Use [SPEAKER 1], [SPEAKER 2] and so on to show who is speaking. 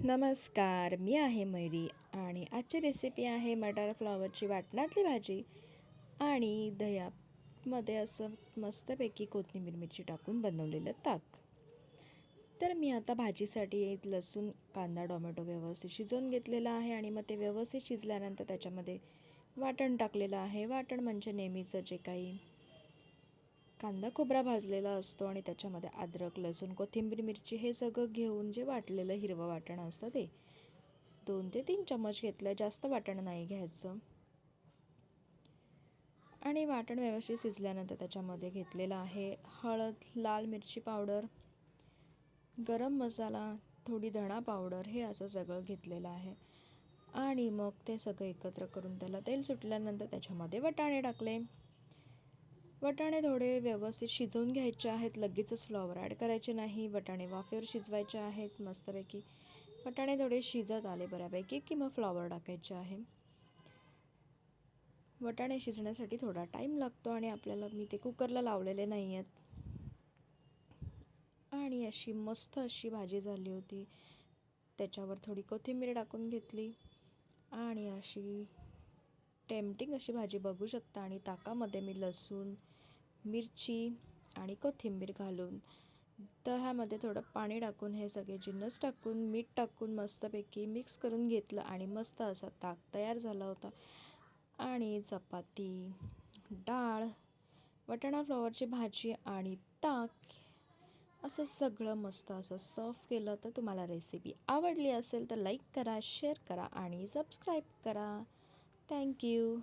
[SPEAKER 1] नमस्कार, मी आहे मयुरी आणि आजची रेसिपी आहे मटार फ्लॉवरची वाटणातली भाजी आणि दह्यामध्ये असं मस्तपैकी कोथिंबीर मिरची टाकून बनवलेलं ताक. तर मी आता भाजीसाठी लसूण, कांदा, टोमॅटो व्यवस्थित शिजवून घेतलेला आहे आणि मग ते व्यवस्थित शिजल्यानंतर त्याच्यामध्ये वाटण टाकलेलं आहे. वाटण म्हणजे नेहमीचं जे काही कांदा खोबरा भाजलेला असतो आणि त्याच्यामध्ये अद्रक, लसूण, कोथिंबीर, मिरची हे सगळं घेऊन जे वाटलेलं हिरवं वाटण असतं ते 2 ते 3 चम्मच घेतलं. जास्त वाटण नाही घ्यायचं. आणि वाटण व्यवस्थित शिजल्यानंतर त्याच्यामध्ये घेतलेलं आहे हळद, लाल मिरची पावडर, गरम मसाला, थोडी धणा पावडर हे असं सगळं घेतलेलं आहे. आणि मग ते सगळं एकत्र करून त्याला तेल सुटल्यानंतर त्याच्यामध्ये वटाणे टाकले. वटाणे थोडे व्यवस्थित शिजवून घ्यायचे आहेत. लगेचच फ्लॉवर ॲड करायचे नाही. वटाणे वाफेवर शिजवायचे आहेत मस्तपैकी. वटाणे थोडे शिजत आले बऱ्यापैकी की मग फ्लॉवर टाकायचे आहे. वटाणे शिजण्यासाठी थोडा टाईम लागतो आणि मी ते कुकरला लावलेले नाही आहेत. आणि अशी मस्त अशी भाजी झाली होती. त्याच्यावर थोडी कोथिंबीर टाकून घेतली आणि अशी टेम्पटिंग अशी भाजी बघू शकता. आणि ताकामध्ये मी लसूण, मिरची आणि कोथिंबीर घालून दह्यामध्ये थोडं पाणी टाकून हे सगळे जिन्नस टाकून मीठ टाकून मस्तपैकी मिक्स करून घेतलं आणि मस्त असा ताक तयार झाला होता. आणि चपाती, डाळ, वाटाणा फ्लॉवरची भाजी आणि ताक असं सगळं मस्त असं सर्व केलं. तर तुम्हाला रेसिपी आवडली असेल तर लाईक करा, शेअर करा आणि सबस्क्राईब करा. थँक्यू.